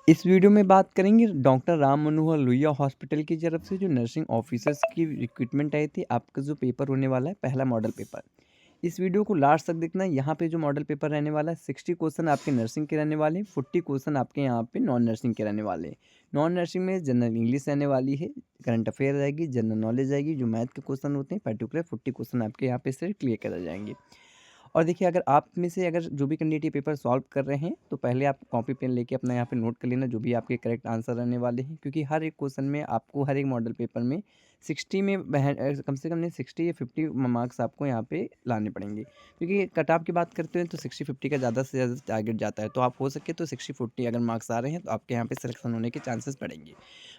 इस वीडियो में बात करेंगे डॉक्टर राम मनोहर लोहिया हॉस्पिटल की तरफ से जो नर्सिंग ऑफिसर्स की रिक्रूटमेंट आई थी। आपका जो पेपर होने वाला है पहला मॉडल पेपर, इस वीडियो को लास्ट तक देखना। यहाँ पे जो मॉडल पेपर रहने वाला है 60 क्वेश्चन आपके नर्सिंग के रहने वाले हैं, 40 क्वेश्चन आपके यहाँ पे नॉन नर्सिंग के रहने वाले हैं। नॉन नर्सिंग में जनरल इंग्लिश रहने वाली है, करंट अफेयर रहेगी, जनरल नॉलेज रहेगी, जो मैथ के क्वेश्चन होते हैं पर्टिकुलर 40 क्वेश्चन आपके यहाँ पे से क्लियर कर जाएंगे। और देखिए, अगर आप में से अगर जो भी कैंडिडेट ये पेपर सॉल्व कर रहे हैं तो पहले आप कॉपी पेन लेके अपना यहाँ पे नोट कर लेना जो भी आपके करेक्ट आंसर रहने वाले हैं, क्योंकि हर एक क्वेश्चन में आपको हर एक मॉडल पेपर में 60 में कम से कम नहीं 60 या 50 मार्क्स आपको यहाँ पे लाने पड़ेंगे, क्योंकि कट ऑफ की बात करते हैं तो 60-50 का ज़्यादा से ज़्यादा टारगेट जाता है। तो आप हो सके तो 60-40 अगर मार्क्स आ रहे हैं तो आपके यहाँ पे सिलेक्शन होने के चांसेस बढ़ेंगे।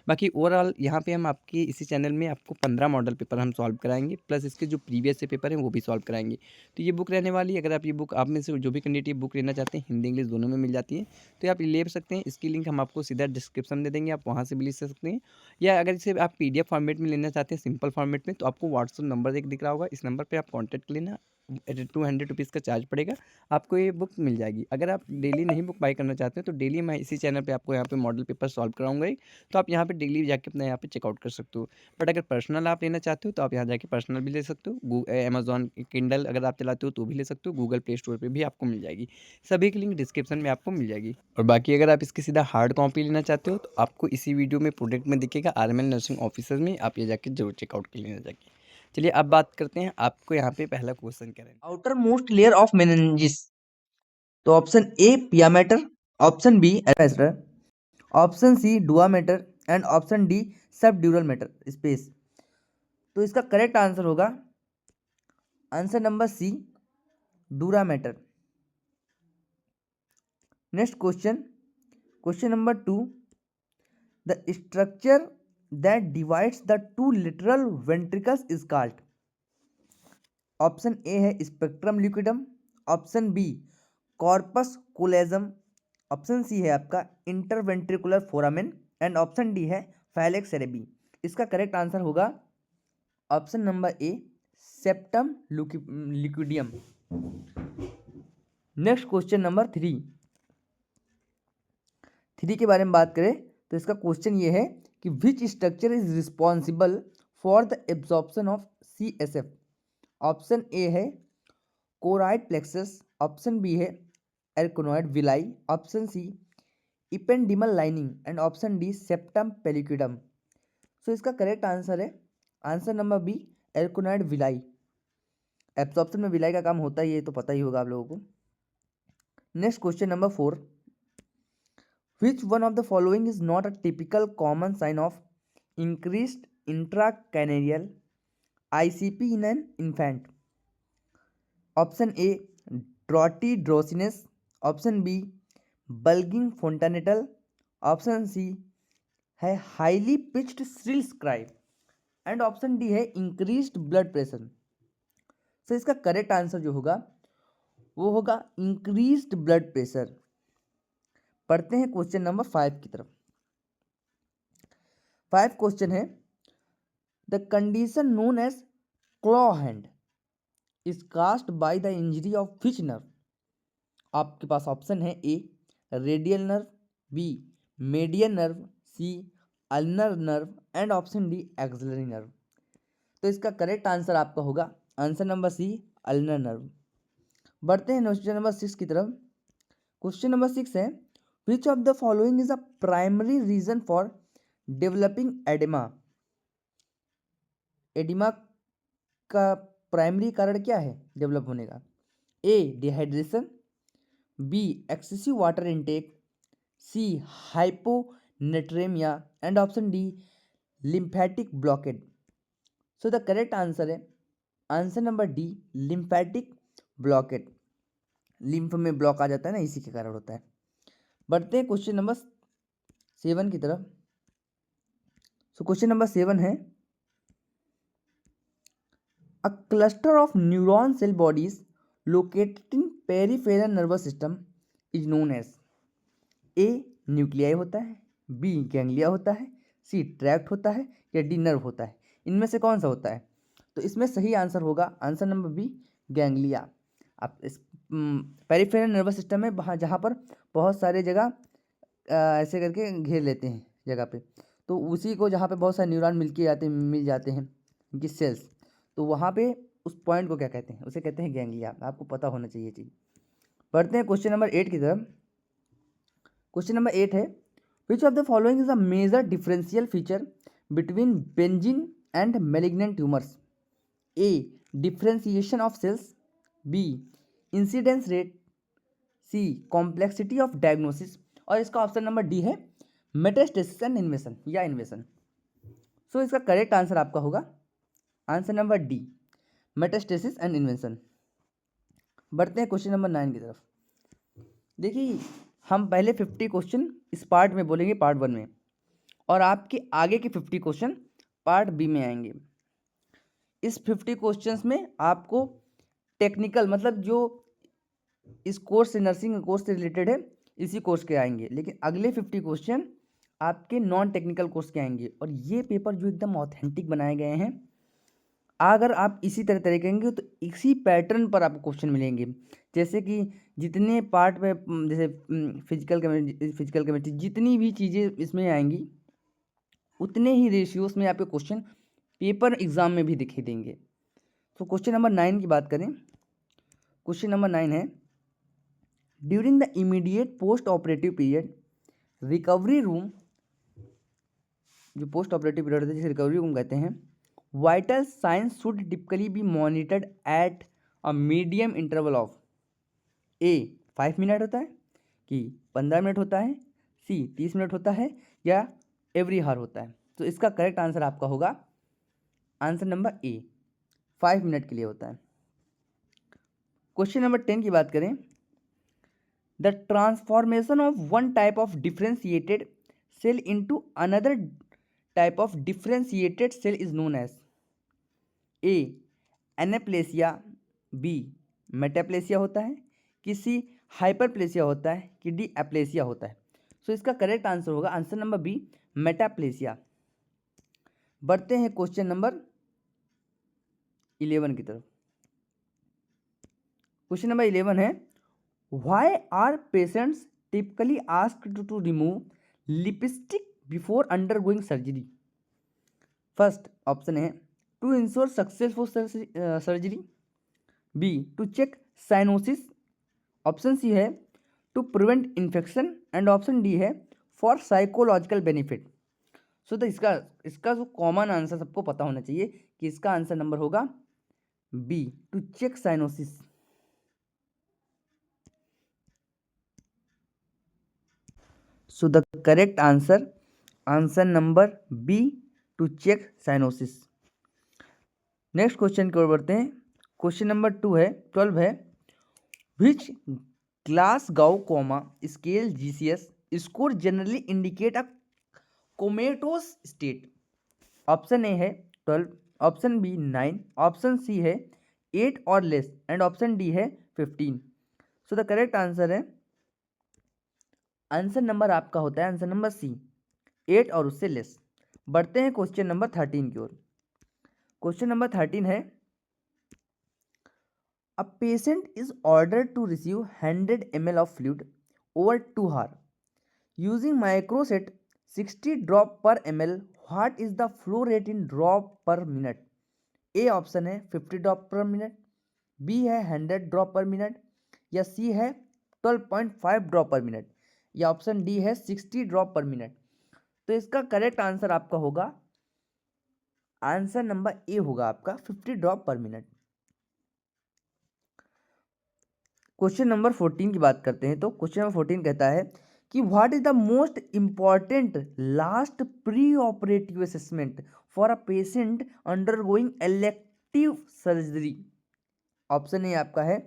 बाकी ओवरऑल यहाँ पे हम आपकी इसी चैनल में आपको 15 मॉडल पेपर हम सॉल्व कराएंगे, प्लस इसके जो प्रीवियस से पेपर हैं वो भी सॉल्व कराएंगे। तो ये बुक रहने वाली है। अगर आप ये बुक, आप में से जो भी कैंडिडेट ये बुक लेना चाहते हैं, हिंदी इंग्लिश दोनों में मिल जाती है, तो आप ले सकते हैं। इसकी लिंक हम आपको सीधा डिस्क्रिप्शन में देंगे, आप वहाँ से भी ले सकते हैं। या अगर इसे आप PDF फॉर्मेट में लेना चाहते हैं, सिंपल फॉर्मेट में, तो आपको व्हाट्सअप नंबर एक दिख रहा होगा, इस नंबर पर आप कॉन्टैक्ट कर लेना। 200 रुपीज़ का चार्ज पड़ेगा, आपको ये बुक मिल जाएगी। अगर आप डेली नहीं बुक बाई करना चाहते हैं तो डेली मैं इसी चैनल पे आपको यहाँ पे मॉडल पेपर सॉल्व कराऊंगा ही, तो आप यहाँ पे डेली जाके अपना यहाँ पे चेकआउट कर सकते हो। बट अगर पर्सनल आप लेना चाहते हो तो आप यहाँ जाके पर्सनल भी ले सकते हो। अमेजॉन किंडल अगर आप चलाते हो तो भी ले सकते हो, गूगल प्ले स्टोर पे भी आपको मिल जाएगी। सभी की लिंक डिस्क्रिप्शन में आपको मिल जाएगी। और बाकी अगर आप इसकी सीधा हार्ड कॉपी लेना चाहते हो तो आपको इसी वीडियो में प्रोडक्ट में दिखेगा, RML नर्सिंग ऑफिसर में, आप ये जाके जरूर चेकआउट कर लेना जाके। चलिए अब बात करते हैं, आपको यहाँ पे पहला क्वेश्चन क्या है। Outermost layer of meninges. तो option A pia mater, option B aster, option C dura mater and option D subdural matter space. तो इसका करेक्ट आंसर होगा answer number C, dura mater. Next question, question number 2, the structure that divides the two lateral ventricles is called. Option A है spectrum liquidum, option B corpus callosum, option C है आपका interventricular foramen and option D है falx सेरेबी। इसका correct answer होगा option number A, septum liquidum. Next question number 3 के बारे में बात करें तो इसका क्वेश्चन ये है कि which structure is responsible for the absorption of CSF। Option A है कोराइड प्लेक्सस, ऑप्शन बी है arachnoid villi, option C ependymal lining and option D septum pellucidum. So इसका करेक्ट आंसर है answer number B, arachnoid villi. Absorption में villi का काम होता ही है, तो पता ही होगा आप लोगों को। Next question number 4, which one of the following is not a typical common sign of increased intracranial ICP in an infant. Option A ड्रॉटी drowsiness, option B bulging fontanelle, option C है highly pitched shrill scribe and option D है increased blood pressure. So इसका correct answer जो होगा वो होगा increased blood pressure. पढ़ते हैं क्वेश्चन नंबर 5 की तरफ। 5 क्वेश्चन है, the condition known as claw hand is caused by the injury of which nerve. आपके पास ऑप्शन है A radial nerve, B median nerve, C ulnar nerve and option D axillary nerve. तो इसका correct answer आपका होगा answer number C, ulnar nerve. बढ़ते हैं question number 6 की तरफ। क्वेश्चन नंबर 6 है, which of the following is a primary reason for developing oedema. Oedema का प्राइमरी कारण क्या है डेवलप होने का। A dehydration, B excessive water intake, C hyponatraemia and option D lymphatic blockade. So the correct answer है answer number D, lymphatic blockade. Lymph में block आ जाता है ना, इसी के कारण होता है। बढ़ते हैं क्वेश्चन नंबर 7 की तरफ। सो क्वेश्चन नंबर 7 है, a cluster of neuron cell bodies located in peripheral nervous system is known as. A nuclei होता है, बी गैंग्लिया होता है, सी ट्रैक्ट होता है या डी नर्व होता है। इनमें से कौन सा होता है। तो इसमें सही आंसर होगा आंसर नंबर बी, गैंग्लिया। आप इस पेरिफेरल नर्वस सिस्टम में वहाँ जहाँ पर बहुत सारे जगह ऐसे करके घेर लेते हैं जगह पे, तो उसी को जहाँ पे बहुत सारे न्यूरॉन मिल जाते हैं इनकी सेल्स, तो वहाँ पे उस पॉइंट को क्या कहते हैं, उसे कहते हैं गैंग्लिया। आपको पता होना चाहिए चीज़। पढ़ते हैं क्वेश्चन नंबर 8 की तरफ। क्वेश्चन नंबर 8 है, which of the following is a major differential feature between benign and malignant tumours? A, differentiation of cells, B, incidence rate, C, complexity of diagnosis, और इसका ऑप्शन नंबर डी है metastasis and invasion या invasion. So इसका correct answer आपका होगा answer number D, metastasis and invasion. बढ़ते हैं question number 9 की तरफ। देखिए, हम पहले 50 क्वेश्चन इस पार्ट में बोलेंगे, पार्ट 1 में, और आपके आगे के 50 क्वेश्चन पार्ट बी में आएंगे। इस 50 क्वेश्चंस में आपको टेक्निकल, मतलब जो इस कोर्स से, नर्सिंग कोर्स से रिलेटेड है, इसी कोर्स के आएंगे, लेकिन अगले 50 क्वेश्चन आपके नॉन टेक्निकल कोर्स के आएंगे। और ये पेपर जो एकदम ऑथेंटिक बनाए गए हैं, अगर आप इसी तरह करेंगे तो इसी पैटर्न पर आपको क्वेश्चन मिलेंगे। जैसे कि जितने पार्ट में, जैसे फिजिकल केमिस्ट्री, जितनी भी चीज़ें इसमें आएंगी, उतने ही रेशियोस में आपके क्वेश्चन पेपर एग्जाम में भी दिखाई देंगे। तो क्वेश्चन नंबर 9 की बात करें। क्वेश्चन नंबर 9 है, during the immediate post operative period recovery room, जो पोस्ट ऑपरेटिव पीरियड होता है जिसे रिकवरी रूम कहते हैं, vital science should typically B monitored at a medium interval of A 5 minute होता है, कि 15 मिनट होता है, सी 30 मिनट होता है, या एवरी हार होता है। तो इसका करेक्ट आंसर आपका होगा आंसर नंबर ए, 5 मिनट के लिए होता है। क्वेश्चन नंबर 10 की बात करें, the transformation of one type of differentiated cell into another type of differentiated cell is known as A anaplasia, B metaplasia होता है, कि सी हाइपरप्लेसिया होता है, कि डी एप्लेसिया होता है। सो इसका करेक्ट आंसर होगा आंसर नंबर बी, मेटाप्लेसिया। बढ़ते हैं क्वेश्चन नंबर 11 की तरफ। क्वेश्चन नंबर 11 है, why are patients typically asked to remove lipstick before undergoing surgery? First option है to ensure successful surgery, B to check cyanosis, option C है to prevent infection, and option D है for psychological benefit. So तो इसका जो common answer सबको पता होना चाहिए कि इसका आंसर नंबर होगा B, to check cyanosis. So the correct answer number B, to check cyanosis. Next question की ओर बढ़ते हैं। क्वेश्चन नंबर 12 है, which Glasgow coma scale GCS score generally indicate a comatose state? Option A है 12, option B 9, option C है 8 और less, and option D है 15। सो the correct answer है, आंसर नंबर आपका होता है आंसर नंबर सी, 8 और उससे लेस। बढ़ते हैं क्वेश्चन नंबर 13 की ओर। क्वेश्चन नंबर 13 है, a patient is ordered to receive 100 ml of fluid over 2 hour using microset 60 drop per ml, what is the flow rate in drop per minute? A option है 50 drop per minute, B है 100 drop per minute, या सी है 12.5 drop per minute, या option D है 60 drop per minute. तो इसका correct answer आपका होगा आंसर नंबर ए होगा आपका 50 drop per minute. Question number 14 की बात करते हैं। तो क्वेश्चन नंबर 14 कहता है कि what is the most important last pre operative assessment for a patient undergoing elective surgery? Option A आपका है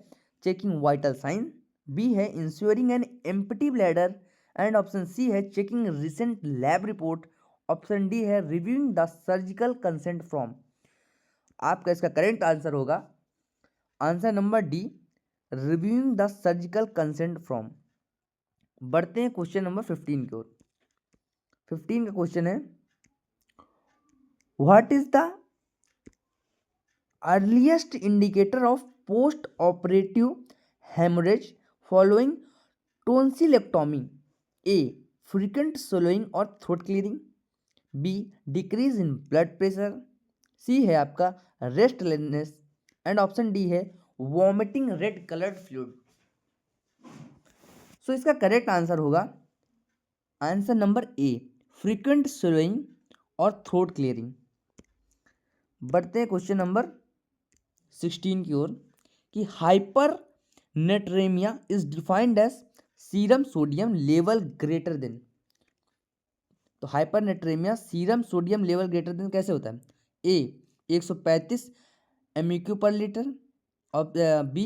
चेकिंग वाइटल साइन, बी है ensuring an empty bladder, and option C है checking recent lab report, option D है reviewing the surgical consent from. आपका इसका correct answer होगा answer number D, reviewing the surgical consent from. बढ़ते हैं question number 15 की ओर। 15 का क्वेश्चन है, what is the earliest indicator of post operative haemorrhage following tonsillectomy? A frequent swallowing और throat clearing, B decrease in blood pressure, C है आपका restlessness and option D है vomiting red coloured fluid. So इसका correct answer होगा answer number A, frequent swallowing और throat clearing. बढ़ते हैं question number 16 की ओर कि hypernatraemia is defined as serum sodium level greater than. तो hyper natremia serum sodium level greater then कैसे होता है? ए 135 एमईक्यू पर लीटर, बी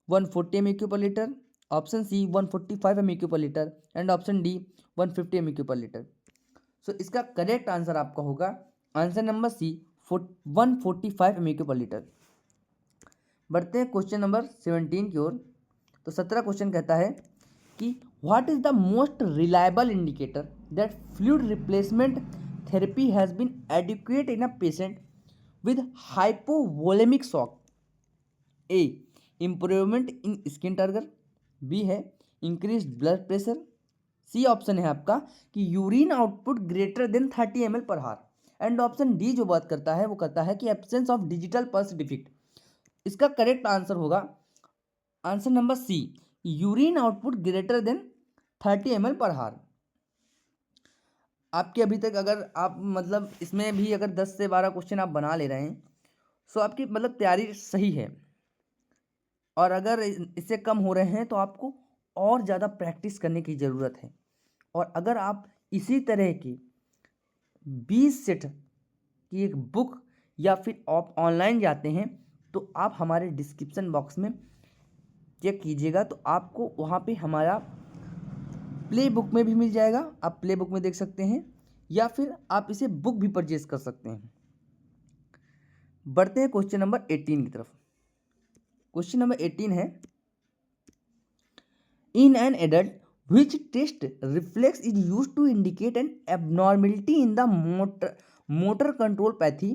140 एमईक्यू पर लीटर, ऑप्शन सी 145 एमईक्यू पर लीटर एंड ऑप्शन डी 150 एमईक्यू पर लीटर। सो इसका करेक्ट आंसर आपका होगा आंसर नंबर सी 145 एमईक्यू पर लीटर। बढ़ते हैं क्वेश्चन नंबर 17 की ओर। तो 17 क्वेश्चन कहता है कि what is the most reliable indicator that fluid replacement therapy has been adequate in a patient with hypovolaemic shock? A improvement in skin turgor, B है increase blood pressure, C option है आपका कि urine output greater than 30 ml पर हार and option D जो बात करता है वो कहता है कि absence of digital pulse deficit. इसका करेक्ट आंसर होगा answer number C, urine output greater than 30 ml पर हार। आपके अभी तक अगर आप मतलब इसमें भी अगर 10 से 12 क्वेश्चन आप बना ले रहे हैं सो आपकी मतलब तैयारी सही है, और अगर इससे कम हो रहे हैं तो आपको और ज़्यादा प्रैक्टिस करने की ज़रूरत है। और अगर आप इसी तरह की 20 सेट की एक बुक या फिर आप ऑनलाइन जाते हैं तो आप हमारे डिस्क्रिप्शन बॉक्स में चेक कीजिएगा, तो आपको वहाँ पे हमारा प्ले बुक में भी मिल जाएगा, आप प्ले बुक में देख सकते हैं या फिर आप इसे बुक भी परचेज कर सकते हैं। बढ़ते हैं क्वेश्चन नंबर 18 की तरफ। क्वेश्चन नंबर 18 है in an adult which test reflex is used to indicate an abnormality in the motor control pathy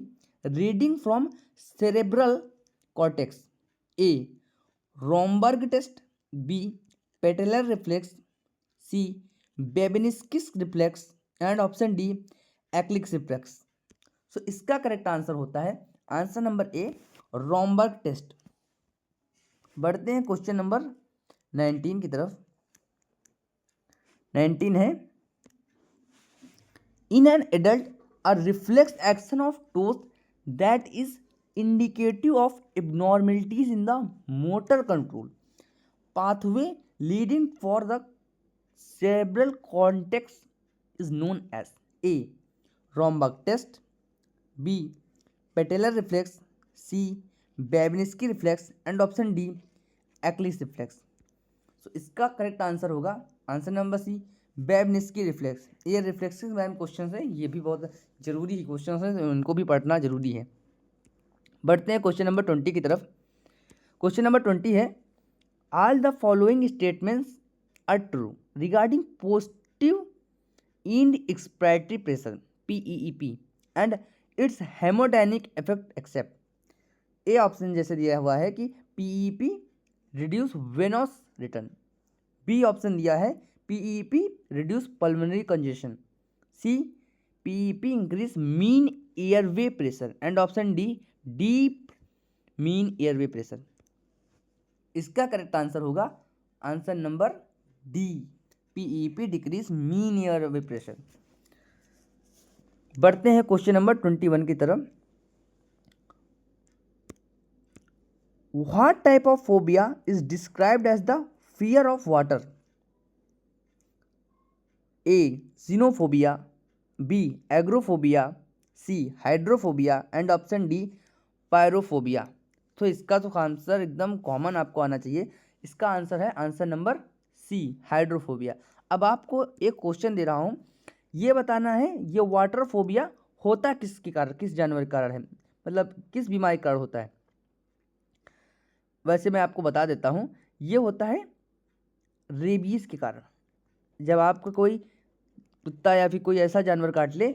reading from cerebral cortex? A Romberg test, B patellar reflex, C Babinski's reflex and option D Eklich's reflex। So इसका correct answer होता है answer number A, Romberg test. बढ़ते हैं question number 19 की तरफ। 19 है in an adult a reflex action of toes that is indicative of abnormalities in the motor control pathway leading for the cerebral cortex is known as A Romberg test, B patellar reflex, C Babinski reflex and option D Eklich reflex. So इसका correct answer होगा answer number C, Babinski reflex. ये reflex के बारे में question है, ये भी बहुत जरूरी ही क्वेश्चन है, उनको भी पढ़ना जरूरी है। बढ़ते हैं क्वेश्चन नंबर 20 की तरफ। क्वेश्चन नंबर 20 है all the following statements are true regarding positive end expiratory pressure PEEP and its haemodynamic effect except. A option जैसे दिया हुआ है कि PEP reduce venous return, B option दिया है PEP reduce pulmonary congestion, C PEP increase mean airway pressure and option D deep mean airway pressure. इसका correct answer होगा answer number D, PEP decrease mean airway pressure. बढ़ते हैं question number 21 की तरफ। What type of phobia is described as the fear of water? A xenophobia, B agoraphobia, C hydrophobia and option D pyrophobia. तो इसका तो answer एकदम common आपको आना चाहिए, इसका आंसर है आंसर नंबर सी हाइड्रोफोबिया। अब आपको एक क्वेश्चन दे रहा हूँ, ये बताना है ये वाटर फोबिया होता किसके कारण, किस जानवर के कारण है, मतलब किस बीमारी के कारण होता है। वैसे मैं आपको बता देता हूँ, ये होता है रेबीज के कारण। जब आपको कोई कुत्ता या फिर कोई ऐसा जानवर काट ले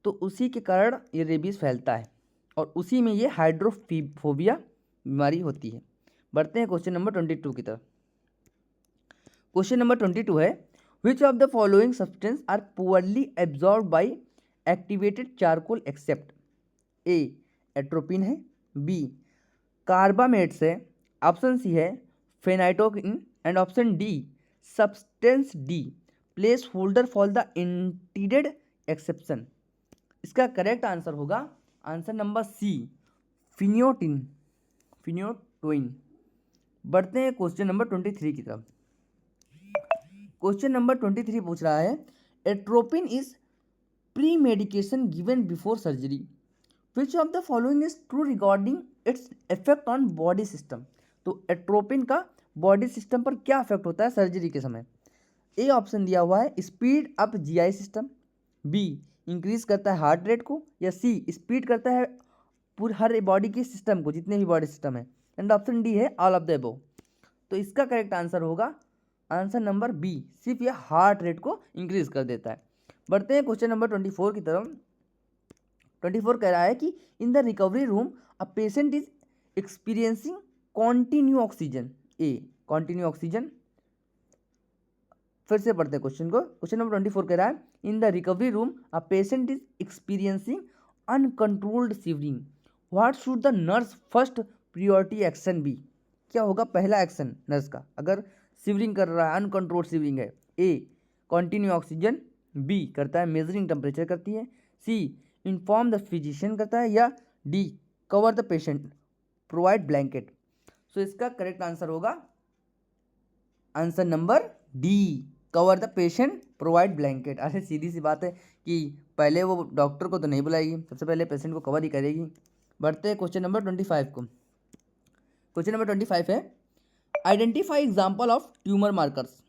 तो उसी के कारण ये रेबीज फैलता है, और उसी में ये हाइड्रोफोबिया बीमारी होती है। बढ़ते हैं क्वेश्चन नंबर 22 की तरफ। क्वेश्चन नंबर 22 है which of the following substance are poorly absorb by activated charcoal except? A atropine है, बी कार्बामेट्स है, ऑप्शन सी है phenytoin and option D substance D placeholder for the intended exception. इसका correct answer होगा answer number C phenytoin phenytoin. बढ़ते हैं question number 23 की तरफ। Question number 23 पूछ रहा है atropine is pre medication given before surgery, which of the following is true regarding its effect on body system? तो एट्रोपिन का बॉडी सिस्टम पर क्या इफेक्ट होता है सर्जरी के समय? ए ऑप्शन दिया हुआ है speed up GI system, be increase करता है हार्ट रेट को, या सी स्पीड करता है पूरे हर बॉडी के सिस्टम को, जितने भी बॉडी सिस्टम है, एंड ऑप्शन डी है ऑल ऑफ द अबव। तो इसका करेक्ट आंसर होगा आंसर नंबर बी, सिर्फ यह हार्ट रेट को इंक्रीज कर देता है। बढ़ते हैं क्वेश्चन नंबर 24 की तरफ। 24 कह रहा है कि इन the recovery room a patient is experiencing continue oxygen. A continue oxygen. फिर से पढ़ते हैं क्वेश्चन को। क्वेश्चन नंबर 24 कह रहा है in the recovery room a patient is experiencing uncontrolled shivering, what should the nurse first priority action be? क्या होगा पहला एक्शन नर्स का अगर शिवरिंग कर रहा है, अनकंट्रोल्ड शिवरिंग है? ए कॉन्टिन्यू ऑक्सीजन, बी करता है मेजरिंग टेम्परेचर करती है, सी इन्फॉर्म द फिजिशियन करता है, या D cover the patient provide blanket. So इसका करेक्ट आंसर होगा answer number D cover the patient provide blanket. अरे सीधी सी बात है कि पहले वो डॉक्टर को तो नहीं बुलाएगी, सबसे पहले पेशेंट को कवर ही करेगी। बढ़ते हैं क्वेश्चन नंबर 25 को। क्वेश्चन नंबर 25 है identify example of tumour markers.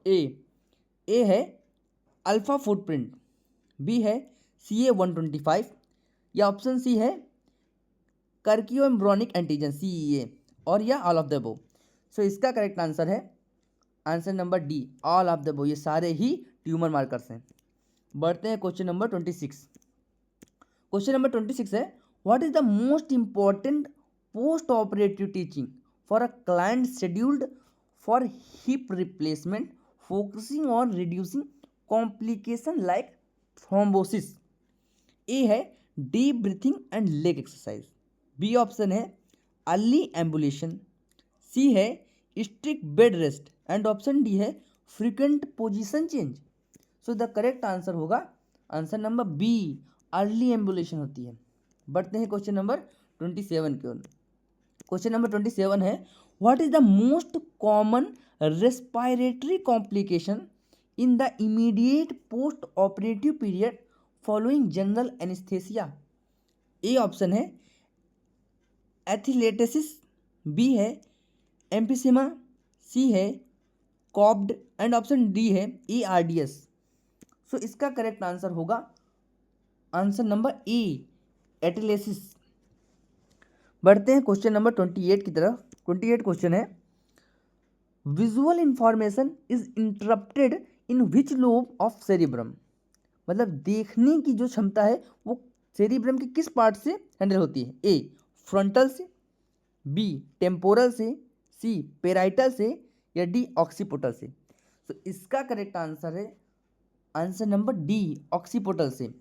A है अल्फा फुटप्रिंट, बी है CA-125, या ऑप्शन सी है कर्कियो एम्ब्रोनिक एंटीजन CEA, और या all of the above. So इसका करेक्ट आंसर है answer number D all of the above. ये सारे ही ट्यूमर मार्कर्स हैं। बढ़ते हैं क्वेश्चन नंबर 26। क्वेश्चन नंबर 26 है what is the most important post operative teaching for a client scheduled for hip replacement focusing on reducing complication like thrombosis? A है deep breathing and leg exercise, B option है early ambulation, C है strict bed rest, and option D है frequent position change. So the correct answer होगा answer number B early ambulation होती है। बढ़ते हैं question number 27 की ओर। क्वेश्चन नंबर 27 है what is the most common respiratory complication in the immediate post operative period following general anaesthesia? A option है एथिलेटेसिस, B है emphysema, सी है कॉब्ड, एंड ऑप्शन डी है ERDS। सो इसका करेक्ट आंसर होगा आंसर नंबर ए एटिलेसिस। बढ़ते हैं क्वेश्चन नंबर 28 की तरफ। 28 क्वेश्चन है visual information is interrupted in which lobe of cerebrum? मतलब देखने की जो क्षमता है वो सेरिब्रम के किस पार्ट से हैंडल होती है? ए फ्रंटल से, बी टेम्पोरल से, सी पेराइटल से, या डी ऑक्सीपोटल से। तो इसका करेक्ट आंसर है आंसर नंबर डी ऑक्सीपोटल से।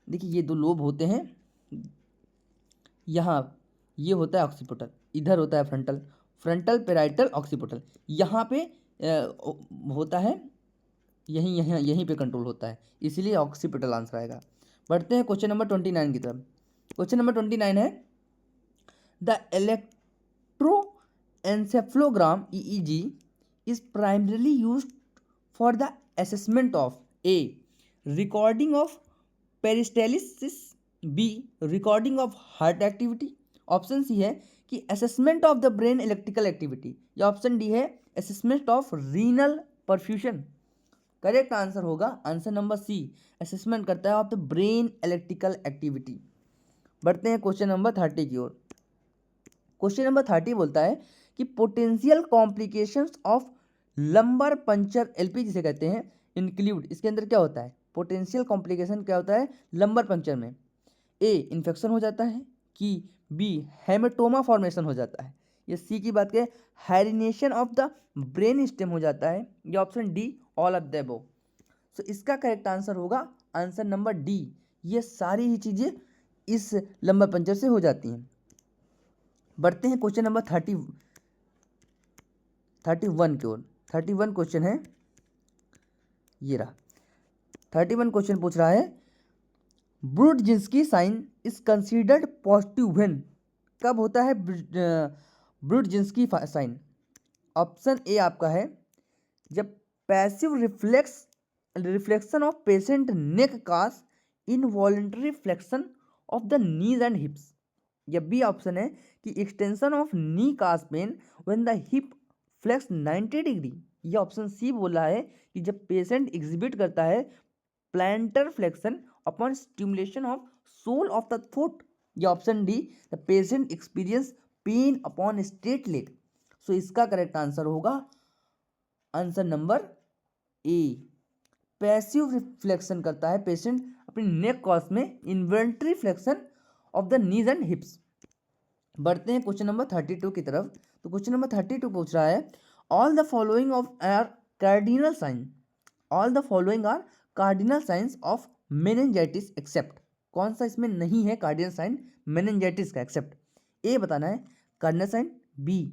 देखिए ये दो लोब होते हैं, यहाँ ये होता है ऑक्सीपोटल, इधर होता है फ्रंटल, फ्रंटल पेराइटल ऑक्सीपोटल, यहाँ पे होता है, यहीं पे कंट्रोल होता है, इसीलिए ऑक्सीपिटल आंसर आएगा। बढ़ते हैं क्वेश्चन नंबर 29 की तरफ। क्वेश्चन नंबर 29 है the electroencephalogram EEG is primarily used for the assessment of A recording of peristalsis, B recording of heart activity, option C है कि assessment of the brain electrical activity, या option D है assessment of renal perfusion. Correct answer होगा answer number C assessment करता है of the brain electrical activity. बढ़ते हैं question number 30 की ओर। क्वेश्चन नंबर 30 बोलता है कि potential complications of lumbar puncture LP जिसे कहते हैं इंक्लूड, इसके अंदर क्या होता है? पोटेंशियल कॉम्प्लिकेशन क्या होता है लंबर पंचर में? ए इन्फेक्शन हो जाता है, कि बी हेमेटोमा फॉर्मेशन हो जाता है, या सी की बात करें herniation of the brain stem हो जाता है, या option D all of the above. So इसका करेक्ट आंसर होगा आंसर नंबर डी। ये सारी ही चीज़ें इस लंबा पंचर से हो जाती हैं। बढ़ते हैं क्वेश्चन नंबर 31 की ओर। 31 क्वेश्चन है, ये रहा। 31 क्वेश्चन पूछ रहा है Brudzinski sign is considered positive when. कब होता है ब्रुडजिंस्की साइन? ऑप्शन ए आपका है जब passive reflection of patient neck causes involuntary flexion of the knees and hips. या बी ऑप्शन है कि extension of knee causes pain when the hip flex 90 degree. ये ऑप्शन सी बोल रहा है कि जब पेशेंट एग्जिबिट करता है plantar flexion upon stimulation of sole of the foot. या option D the patient experience pain upon straight leg. So इसका करेक्ट आंसर होगा आंसर नंबर ए। पैसिव रिफ्लेक्शन करता है पेशेंट अपनी नेक कॉस में inventory flexion of the knees and हिप्स। बढ़ते हैं question number 32 की तरफ। तो क्वेश्चन नंबर 32 पूछ रहा है all the following of are cardinal sign. All the following are cardinal signs of meningitis except. कौन सा इसमें नहीं है कार्डिनल साइन मेनिंजाइटिस का एक्सेप्ट? ए बताना है cardinal sign, B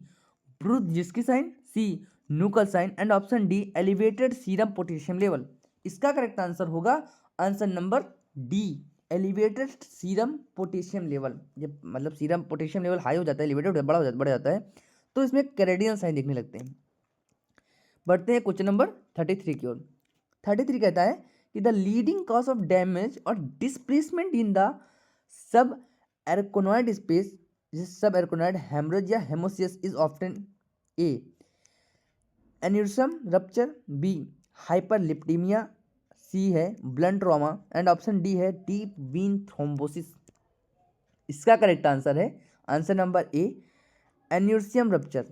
Brudzinski sign, C nuchal sign and option D elevated serum potassium level. इसका correct answer होगा answer number D elevated serum potassium level. जब मतलब सीरम पोटेशियम लेवल हाई हो जाता है, एलिवेटेड बढ़ जाता है तो इसमें कैरेडियन साइन दिखने लगते हैं। बढ़ते हैं क्वेश्चन नंबर 33 की ओर। 33 कहता है कि the leading cause of damage और displacement in the subarachnoid space, subarachnoid haemorrhage या हेमोसियस is often A aneurysm rupture, B hyperlipidaemia, C है blunt trauma and option D है डीप वीन थ्रोम्बोसिस। इसका करेक्ट आंसर है answer number A aneurysm rupture.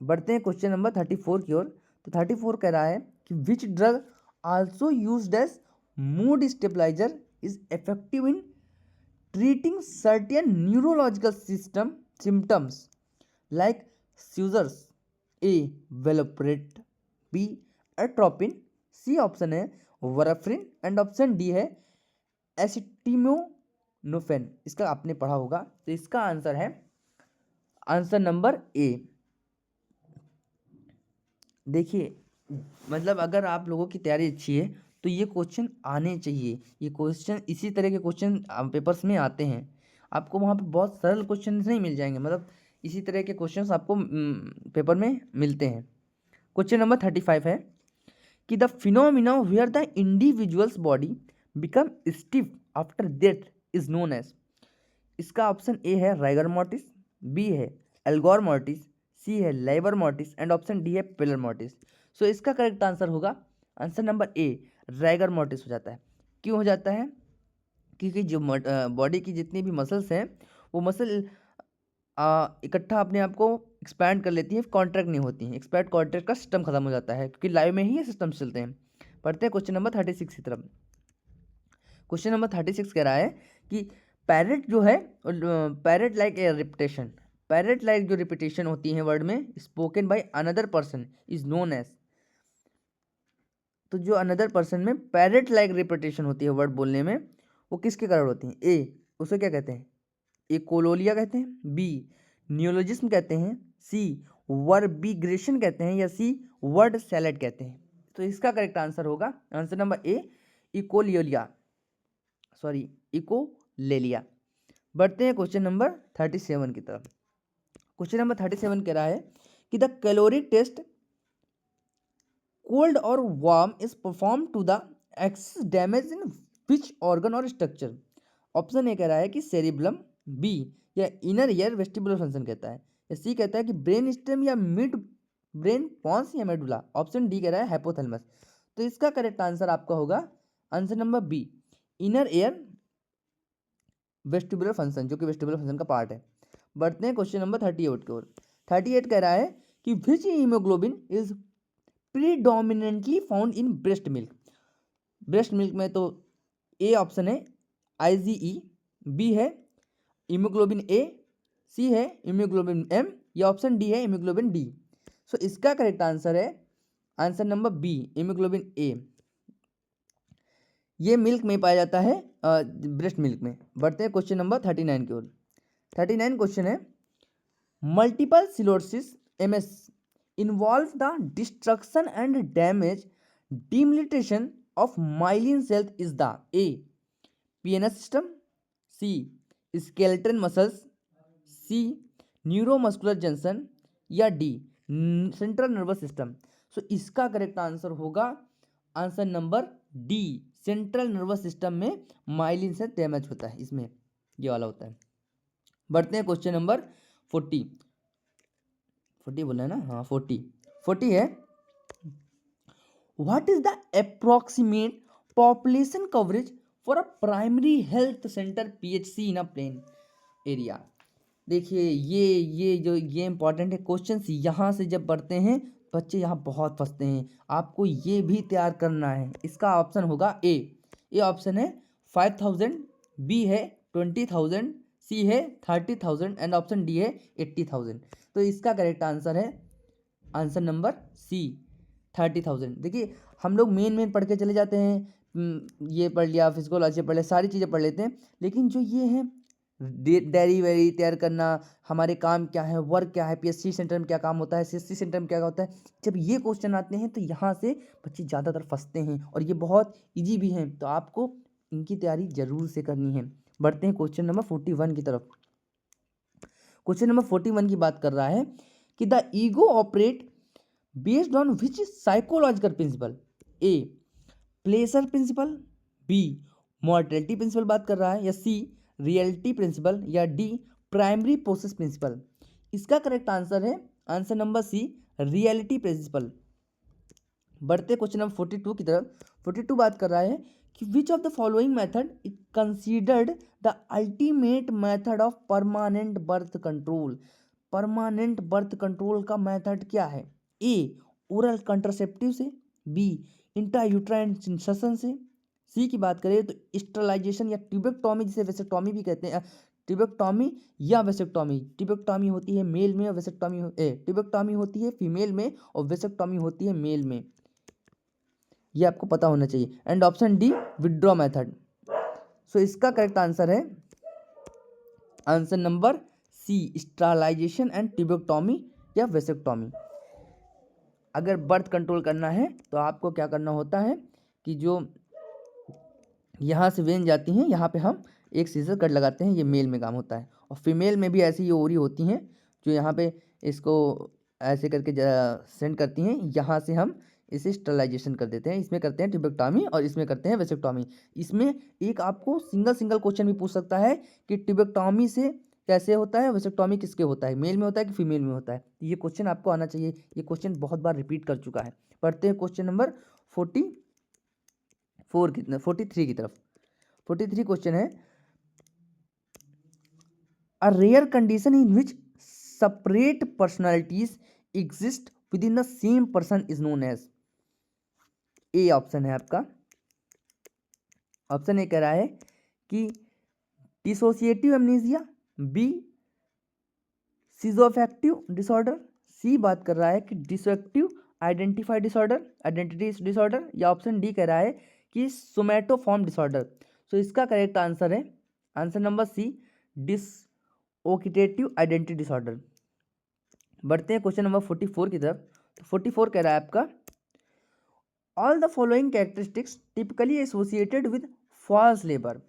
बढ़ते हैं question number 34 की ओर। तो 34 कह रहा है कि which drug also used as mood stabiliser is effective in treating certain neurological symptoms like seizures. A valproate, B atropine, C option है वरफ्रिन एंड ऑप्शन डी है एसिटामिनोफेन। इसका आपने पढ़ा होगा, तो इसका आंसर है आंसर नंबर ए। देखिए मतलब अगर आप लोगों की तैयारी अच्छी है तो ये क्वेश्चन आने चाहिए। ये क्वेश्चन इसी तरह के क्वेश्चन पेपर्स में आते हैं। आपको वहाँ पे बहुत सरल क्वेश्चन नहीं मिल जाएंगे, मतलब इसी तरह के क्वेश्चंस आपको पेपर में मिलते हैं। क्वेश्चन नंबर 35 है कि the phenomena where the individual's body become stiff after death is known as. इसका ऑप्शन ए है राइगर मोर्टिस, बी है एल्गोर मोर्टिस, सी है लेबर मोर्टिस एंड ऑप्शन डी है पिलर मोर्टिस। सो इसका करेक्ट आंसर होगा answer number A rigor mortis हो जाता है। क्यों हो जाता है? क्योंकि जो बॉडी की जितनी भी मसल्स हैं वो मसल इकट्ठा अपने आप को एक्सपैंड कर लेती हैं, कॉन्ट्रैक्ट नहीं होती हैं। एक्सपैंड कॉन्ट्रैक्ट का सिस्टम खत्म हो जाता है क्योंकि लाइव में ही ये सिस्टम चलते हैं। पढ़ते हैं क्वेश्चन नंबर 36 की तरफ। क्वेश्चन नंबर 36 कह रहा है कि पैरेट जो है parrot like a repetition, parrot like जो रिपीटेशन होती है वर्ड में spoken by another person is known as. तो जो अनदर पर्सन में पैरेट लाइक रिपीटेशन होती है वर्ड बोलने में, वो किसके कारण होती है? ए उसे क्या कहते हैं? ए कोलोलिया कहते हैं, बी न्यूलोजिज्म कहते हैं, सी वर्बिग्रेशन कहते हैं या सी वर्ड सैलेड कहते हैं। तो इसका करेक्ट आंसर होगा answer number A echolalia, sorry echolalia. बढ़ते हैं क्वेश्चन नंबर 37 की तरफ। क्वेश्चन नंबर 37 कह रहा है कि द कैलोरी टेस्ट कोल्ड और warm is perform to the excess damage in which organ और स्ट्रक्चर। ऑप्शन ए कह रहा है कि सेरिब्लम, बी या इनर ईयर वेस्टिबुलर फंक्शन कहता है, या सी कहता है कि ब्रेन स्टेम या मिड ब्रेन पॉन्स या मेडुला, ऑप्शन डी कह रहा है हाइपोथैलेमस। तो इसका करेक्ट आंसर आपका होगा answer number B inner ear vestibular function, जो कि वेस्टिबुलर फंक्शन का पार्ट है। बढ़ते हैं क्वेश्चन नंबर 38 की ओर। 38 कह रहा है कि which haemoglobin is predominantly found in breast milk. Breast milk में तो ए ऑप्शन है IgE, बी है हीमोग्लोबिन ए, सी है हीमोग्लोबिन एम या ऑप्शन डी है हीमोग्लोबिन डी। सो इसका करेक्ट आंसर है answer number B haemoglobin A. ये मिल्क में पाया जाता है, ब्रेस्ट मिल्क में। बढ़ते हैं क्वेश्चन नंबर 39 की ओर। 39 क्वेश्चन है, multiple सिलोसिस MS involve the destruction and damage demyelination of myelin cells is the A PNS system, C skeletal muscles, C neuromuscular junction, या D सेंट्रल नर्वस सिस्टम। सो इसका correct answer होगा answer number D, central nervous system में myelin से damage होता है, इसमें ये वाला होता है। बढ़ते हैं क्वेश्चन नंबर 40 बोला है ना, हाँ 40 है, what is the approximate population coverage for a primary health centre PHC in a plain area. देखिए ये इंपॉर्टेंट है क्वेश्चन, यहाँ से जब पढ़ते हैं बच्चे यहाँ बहुत फंसते हैं, आपको ये भी तैयार करना है। इसका ऑप्शन होगा ए ऑप्शन है 5000, बी है 20000, सी है 30000 एंड ऑप्शन डी है 80000। तो इसका करेक्ट आंसर है आंसर नंबर सी 30000। देखिए हम लोग मेन पढ़ के चले जाते हैं, ये पढ़ लिया, फिजिकोलॉजी पढ़ लिया, सारी चीज़ें पढ़ लेते हैं, लेकिन जो ये है डायरी वायरी तैयार करना, हमारे काम क्या है, वर्क क्या है, PSC सेंटर में क्या काम होता है, CSC सेंटर में क्या होता है, जब ये क्वेश्चन आते हैं तो यहाँ से बच्चे ज़्यादातर फंसते हैं, और ये बहुत इजी भी हैं, तो आपको इनकी तैयारी जरूर से करनी है। बढ़ते हैं क्वेश्चन नंबर 41 की तरफ। क्वेश्चन नंबर 41 की बात कर रहा है कि the ego operate based on which psychological principle, A pleasure principle, B mortality principle बात कर रहा है, या सी रियलिटी प्रिंसिपल, या डी प्राइमरी प्रोसेस प्रिंसिपल। इसका करेक्ट आंसर है answer number C reality principle. बढ़ते क्वेश्चन नंबर 42 की तरफ। 42 बात कर रहा है कि which of the following method is considered the ultimate method of permanent birth control. Permanent birth control का मेथड क्या है, ए ओरल कंट्रासेप्टिव से, बी इंट्रायूट्राइन इंसेशन से, सी की बात करें तो स्टरलाइजेशन या ट्यूबेक्टॉमी, जिसे वेसेक्टॉमी भी कहते हैं, ट्यूबेक्टॉमी या वेसेक्टॉमी। ट्यूबेक्टॉमी होती है मेल में और वेसेक्टॉमी ट्यूबेक्टॉमी होती है फीमेल में और वेसेक्टॉमी होती है मेल में, ये आपको पता होना चाहिए। And option D withdraw method. So इसका करेक्ट आंसर है answer number C sterilisation and tubectomy या वेसेक्टॉमी। अगर बर्थ कंट्रोल करना है तो आपको क्या करना होता है कि जो यहाँ से वेन जाती हैं, यहाँ पे हम एक सीजर कट लगाते हैं, ये मेल में काम होता है। और फीमेल में भी ऐसी ये ओरी होती हैं जो यहाँ पे इसको ऐसे करके सेंड करती हैं, यहाँ से हम इसे स्टरलाइजेशन कर देते हैं। इसमें करते हैं ट्यूबेक्टॉमी और इसमें करते हैं वेसेक्टॉमी। इसमें एक आपको सिंगल क्वेश्चन भी पूछ सकता है कि ट्यूबेक्टॉमी से कैसे होता है, वेसेक्टॉमी किसके होता है, मेल में होता है कि फीमेल में होता है। ये क्वेश्चन आपको आना चाहिए, ये क्वेश्चन बहुत बार रिपीट कर चुका है। पढ़ते हैं क्वेश्चन नंबर 43 की तरफ। 43 क्वेश्चन है, a rare condition in which separate personalities exist within the same person is known as. A option है आपका, ऑप्शन ए कह रहा है कि dissociative amnesia, B schizoaffective disorder, C बात कर रहा है कि dissociative identify disorder, identity disorder, या ऑप्शन डी कह रहा है कि सोमैटोफॉर्म डिसऑर्डर। सो इसका करेक्ट आंसर है answer number C dissociative identity disorder. बढ़ते हैं क्वेश्चन नंबर 44 की तरफ। तो 44 कह रहा है आपका, all the following characteristics typically associated with false labour.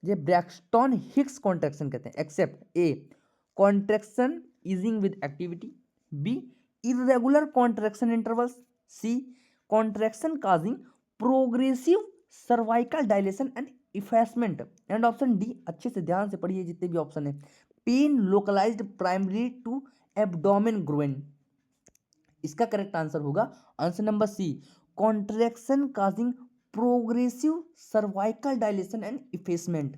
ये ब्रैक्सटन हिक्स कॉन्ट्रैक्शन कहते हैं, except A contraction easing with activity, B irregular contraction intervals, C contraction causing progressive cervical dilation and effacement, and option D, अच्छे से ध्यान से पढ़िए जितने भी ऑप्शन है, pain localized primary to abdomen groin. इसका करेक्ट आंसर होगा answer number C contraction causing progressive cervical dilation and effacement.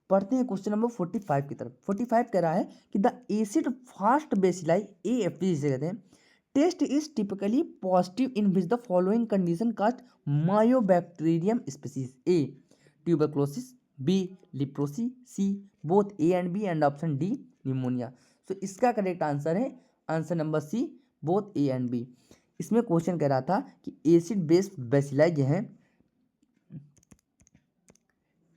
पढ़ते हैं क्वेश्चन नंबर 45 की तरफ। 45 कह रहा है कि the acid fast bacilli AFB जिसे कहते हैं test is typically positive in which the following condition caused mycobacterium species, A tuberculosis, B leprosy, C both A and B, and option D pneumonia. तो इसका करेक्ट आंसर है answer number C both A and B. इसमें question कह रहा था कि acid based bacilli जो है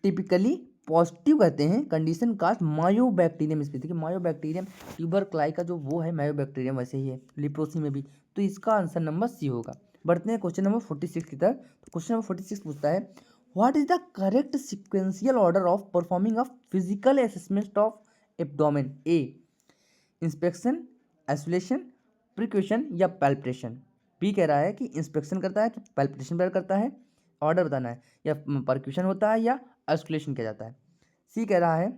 टिपिकली पॉजिटिव कहते हैं कंडीशन कास्ट मायोबैक्टीरियम स्पीसीज। देखिए मायोबैक्टीरियम ट्यूबरक्लाई का जो वो है मायोबैक्टीरियम वैसे ही है लिप्रोसी में भी, तो इसका आंसर नंबर सी होगा। बढ़ते हैं क्वेश्चन नंबर 46 की तरफ। तो क्वेश्चन नंबर 46 पूछता है what is the correct sequential order of performing a physical assessment of abdomen? A inspection, isolation, percussion या पैल्पेशन। बी कह रहा है कि इंस्पेक्शन करता है कि पैल्पेशन करता है, ऑर्डर बताना है, या परक्यूशन होता है या ऑस्कुलेशन किया जाता है। सी कह रहा है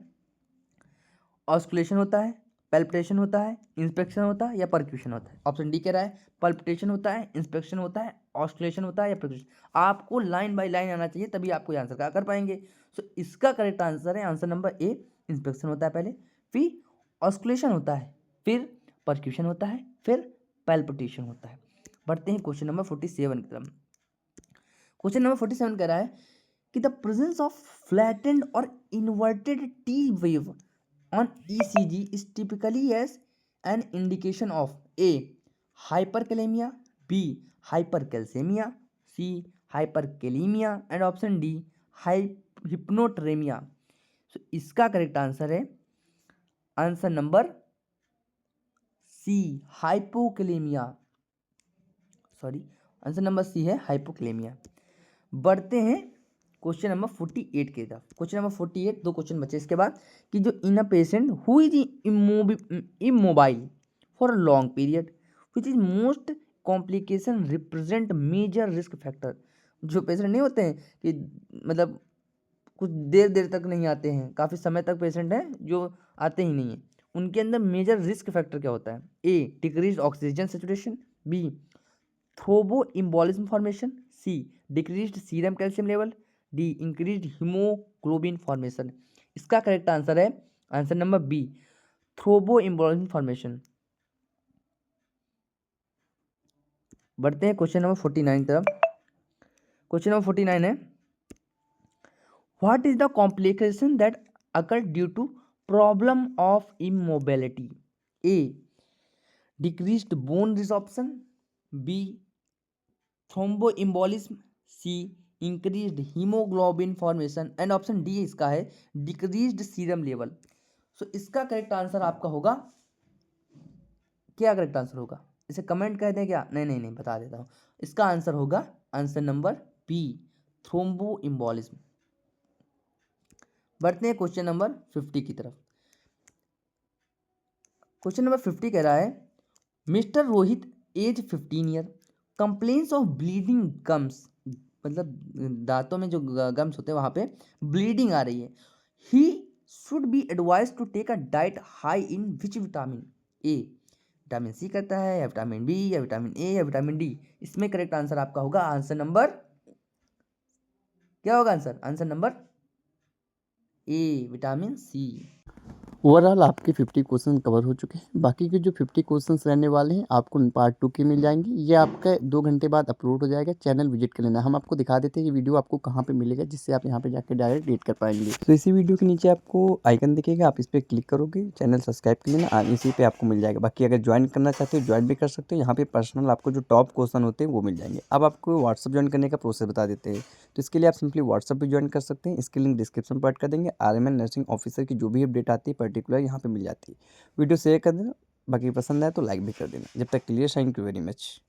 ऑस्कुलेशन होता है, पैल्पिटेशन होता है, इंस्पेक्शन होता है या परक्यूशन होता है। ऑप्शन डी कह रहा है पैल्पिटेशन होता है, इंस्पेक्शन होता है, ऑस्कुलेशन होता है या परक्यूशन। आपको लाइन बाय लाइन आना चाहिए तभी आपको आंसर क्या कर पाएंगे। सो इसका करेक्ट आंसर है आंसर नंबर ए इंस्पेक्शन होता है पहले, फिर ऑस्कुलेशन होता है, फिर परक्यूशन होता है, फिर पैल्पिटेशन होता है। बढ़ते हैं क्वेश्चन नंबर 47 की तरफ। क्वेश्चन नंबर 47 कह रहा है कि द प्रेजेंस ऑफ फ्लैटेंड और inverted T wave on ECG is typically as an indication of a hyperkalemia, B hypercalcemia, C hyperkalemia and option D hyponatremia. So इसका करेक्ट आंसर है answer number C hypokalemia, sorry answer number C है hypokalemia. बढ़ते हैं question number 48 की तरफ। Question number 48 दो question बचे इसके बाद कि जो in a patient who is immobile for a long period which is most complication represent major risk factor. जो पेशेंट नहीं होते हैं कि मतलब कुछ देर देर तक नहीं आते हैं, काफ़ी समय तक पेशेंट हैं जो आते ही नहीं हैं, उनके अंदर मेजर रिस्क फैक्टर क्या होता है? A decrease oxygen saturation, B thromboembolism formation, C decreased serum calcium level, D increased hemoglobin formation. इसका करेक्ट आंसर है answer number B thromboembolism formation. बढ़ते हैं क्वेश्चन नंबर 49 की तरफ। क्वेश्चन नंबर 49 है what is the complication that occur due to problem of immobility? A decreased bone resorption, B thromboembolism, C increased hemoglobin formation and option D इसका है decreased serum level. सो इसका correct answer आपका होगा क्या? Correct answer होगा इसे comment कर दें क्या? नहीं नहीं नहीं बता देता हूँ। इसका आंसर होगा आंसर नंबर बी थ्रोम्बोइम्बोलिज्म। बढ़ते हैं क्वेश्चन नंबर 50 की तरफ। क्वेश्चन नंबर 50 कह रहा है mister Rohit age 15 year complains of bleeding gums, मतलब दांतों में जो गम्स होते हैं वहाँ पे ब्लीडिंग आ रही है। He should be advise to take a diet high in which vitamin? A vitamin C कहता है या विटामिन बी या विटामिन ए या विटामिन डी। इसमें करेक्ट आंसर आपका होगा आंसर नंबर क्या होगा? Answer number A vitamin C. Overall आपके 50 क्वेश्चन कवर हो चुके हैं। बाकी के जो 50 क्वेश्चंस रहने वाले हैं आपको पार्ट 2 के मिल जाएंगे। ये आपका 2 घंटे बाद अपलोड हो जाएगा। चैनल विजिट कर लेना। हम आपको दिखा देते हैं ये वीडियो आपको कहाँ पे मिलेगा, जिससे आप यहाँ पे जाकर डायरेक्ट रीड कर पाएंगे। तो इसी वीडियो के नीचे आपको आइकन दिखेगा, आप इस पर क्लिक करोगे, चैनल सब्सक्राइब कर लेना, इसी पर आपको मिल जाएगा। बाकी अगर ज्वाइन करना चाहते हो ज्वाइन भी कर सकते हो। यहाँ पे पर्सनल आपको जो टॉप क्वेश्चन होते हैं वो मिल जाएंगे। अब आपको व्हाट्सअप ज्वाइन करने का प्रोसेस बता देते हैं। तो इसके लिए आप सिंपली व्हाट्सअप भी ज्वाइन कर सकते हैं। इसकी लिंक डिस्क्रिप्शन में प्रोवाइड कर देंगे। RMN नर्सिंग ऑफिसर की जो भी अपडेट आती है पर्टिकुलर यहाँ पे मिल जाती है। वीडियो शेयर कर देना, बाकी पसंद आए तो लाइक भी कर देना। जब तक के लिए थैंक यू वेरी मच।